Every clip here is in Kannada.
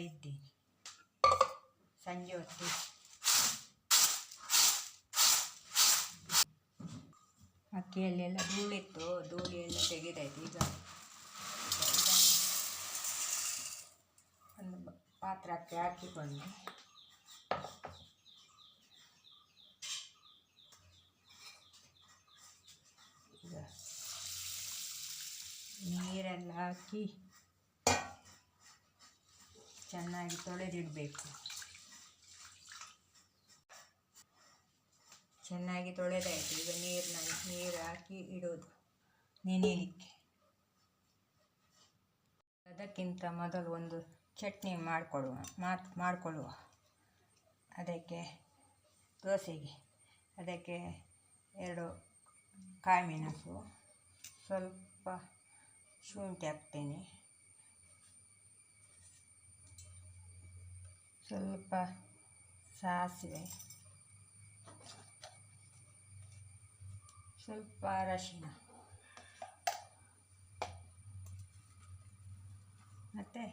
ಇದ್ದೀನಿ. ಸಂಜೆ ಹೊತ್ತು ಅಕ್ಕಿಯಲ್ಲೆಲ್ಲ ಧೂಳಿತ್ತು, ಧೂಳಿ ಎಲ್ಲ ತೆಗೆದಾಯ್ತು. ಈಗ ಒಂದು ಪಾತ್ರಕ್ಕೆ ಹಾಕಿಕೊಂಡು ಈಗ ನೀರೆಲ್ಲ ಹಾಕಿ ಚೆನ್ನಾಗಿ ತೊಳೆದಿಡಬೇಕು. ಚೆನ್ನಾಗಿ ತೊಳೆದಾಯಿತು. ಈಗ ನೀರು ಹಾಕಿ ಇಡೋದು ನೆನೆಯಲಿಕ್ಕೆ. ಅದಕ್ಕಿಂತ ಮೊದಲು ಒಂದು ಚಟ್ನಿ ಮಾಡಿಕೊಳ್ಳುವ. ಅದಕ್ಕೆ ದೋಸೆಗೆ ಅದಕ್ಕೆ 2 ಕಾಯಿಮೆಣಸು, ಸ್ವಲ್ಪ ಶುಂಠಿ ಹಾಕ್ತೇನೆ, ಸ್ವಲ್ಪ ಸಾಸಿವೆ, ಸ್ವಲ್ಪ ಅರಶಿನ ಮತ್ತು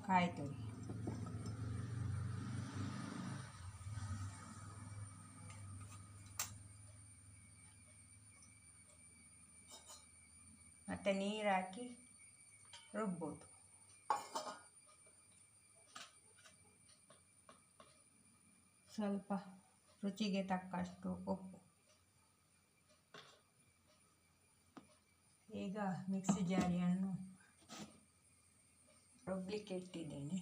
ಕಾಯಿ ತುರಿ. ಮತ್ತು ನೀರು ಹಾಕಿ ರುಬ್ಬೋದು. ಸ್ವಲ್ಪ ರುಚಿಗೆ ತಕ್ಕಷ್ಟು ಉಪ್ಪು. ಈಗ ಮಿಕ್ಸಿ ಜಾರಿಯನ್ನು ರುಬ್ಬಲಿಕ್ಕೆ ಇಟ್ಟಿದ್ದೇನೆ.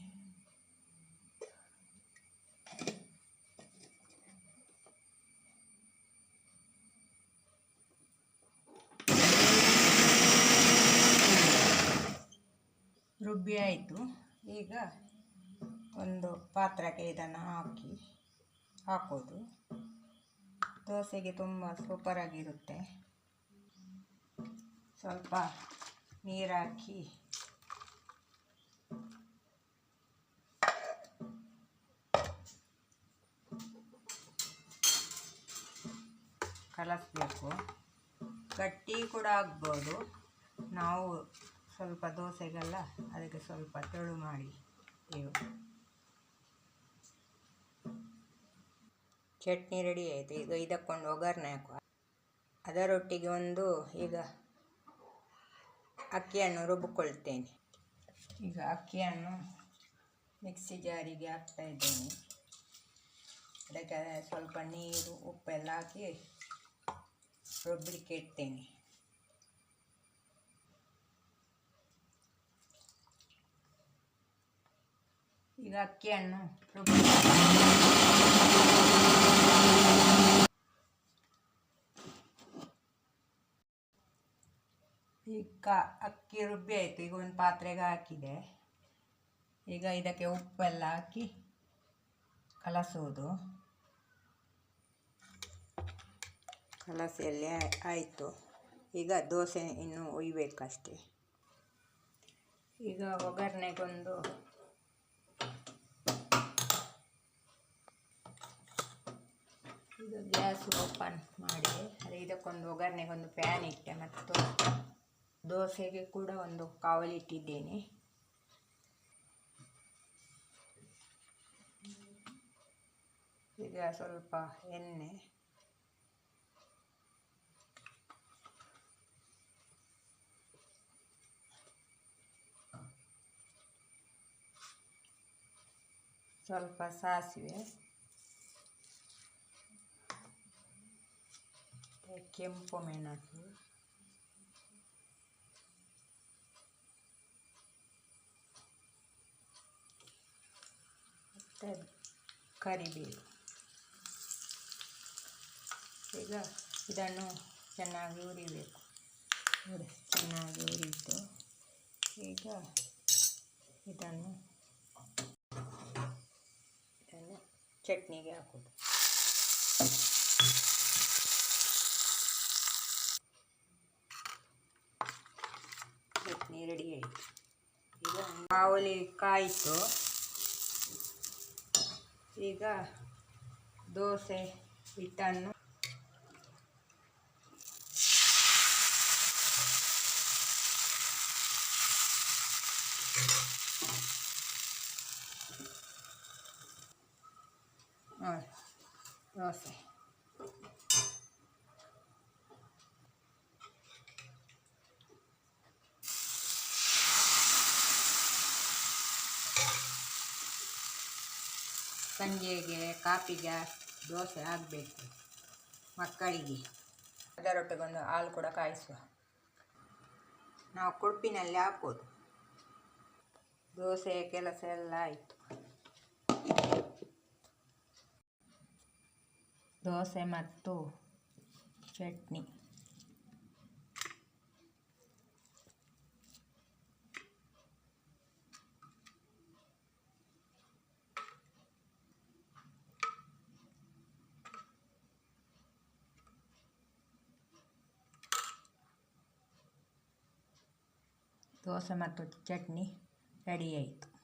ರುಬ್ಬಿ ಆಯಿತು. ಈಗ ಒಂದು ಪಾತ್ರಕ್ಕೆ ಇದನ್ನು ಹಾಕೋದು. ದೋಸೆಗೆ ತುಂಬ ಸೂಪರಾಗಿರುತ್ತೆ. ಸ್ವಲ್ಪ ನೀರು ಹಾಕಿ ಕಲಸಬೇಕು. ಗಟ್ಟಿ ಕೂಡ ಆಗ್ಬೋದು. ನಾವು ಸ್ವಲ್ಪ ದೋಸೆಗೆಲ್ಲ ಅದಕ್ಕೆ ಸ್ವಲ್ಪ ತೆಳು ಮಾಡಿ ಚಟ್ನಿ ರೆಡಿ ಆಯಿತು. ಈಗ ಇದಕ್ಕೊಂದು ಒಗ್ಗರಣೆ ಹಾಕುವ. ಅದರೊಟ್ಟಿಗೆ ಈಗ ಅಕ್ಕಿಯನ್ನು ರುಬ್ಬಿಕೊಳ್ತೇನೆ. ಈಗ ಅಕ್ಕಿಯನ್ನು ಮಿಕ್ಸಿ ಜಾರಿಗೆ ಹಾಕ್ತಾ ಇದ್ದೇನೆ. ಅದಕ್ಕೆ ಸ್ವಲ್ಪ ನೀರು ಉಪ್ಪೆಲ್ಲ ಹಾಕಿ ರುಬ್ಬಲಿಕ್ಕೆ ಇಡ್ತೇನೆ. ಈಗ ಅಕ್ಕಿಯನ್ನು ಅಕ್ಕಿ ರುಬ್ಬಿ ಆಯಿತು. ಈಗ ಒಂದು ಪಾತ್ರೆಗೆ ಹಾಕಿದೆ. ಈಗ ಇದಕ್ಕೆ ಉಪ್ಪೆಲ್ಲ ಹಾಕಿ ಕಲಸುವುದು. ಕಲಸೆಲ್ಲ ಆಯಿತು. ಈಗ ದೋಸೆ ಇನ್ನು ಉಯ್ಬೇಕಷ್ಟೆ. ಈಗ ಒಗ್ಗರಣೆಗೊಂದು ಈಗ ಗ್ಯಾಸ್ ಓಪನ್ ಮಾಡಿ ಇದಕ್ಕೊಂದು ಒಗ್ಗರಣೆಗೊಂದು ಪ್ಯಾನ್ ಇಟ್ಟೆ ಮತ್ತು ದೋಸೆಗೆ ಕೂಡ ಒಂದು ಕಾವಲಿ ಇಟ್ಟಿದ್ದೇನೆ. ಈಗ ಸ್ವಲ್ಪ ಎಣ್ಣೆ, ಸ್ವಲ್ಪ ಸಾಸಿವೆ, ಕೆಂಪು ಮೆಣಸು, ಮತ್ತು ಕರಿಬೇವು. ಈಗ ಇದನ್ನು ಚೆನ್ನಾಗಿ ಹುರಿಬೇಕು. ಚೆನ್ನಾಗಿ ಹುರಿದು ಈಗ ಇದನ್ನು ಚಟ್ನಿಗೆ ಹಾಕೋದು. ಚಟ್ನಿ ರೆಡಿ ಆಯಿತು. ಈಗ ಕಾವಲಿ ಕಾಯಿತು. ಈಗ ದೋಸೆ ಹಿಟ್ಟನ್ನು ಸಂಜೆಗೆ ಕಾಪಿಗೆ ದೋಸೆ ಆಗಬೇಕು ಮಕ್ಕಳಿಗೆ. ಅದರೊಟ್ಟಿಗೊಂದು ಹಾಲು ಕೂಡ ಕಾಯಿಸುವ. ನಾವು ಕುಡುಪಿನಲ್ಲಿ ಹಾಕೋದು. ದೋಸೆಯ ಕೆಲಸ ಎಲ್ಲ ಆಯಿತು. ದೋಸೆ ಮತ್ತು ಚಟ್ನಿ. ದೋಸೆ ಮತ್ತು ಚಟ್ನಿ ರೆಡಿ ಆಯಿತು.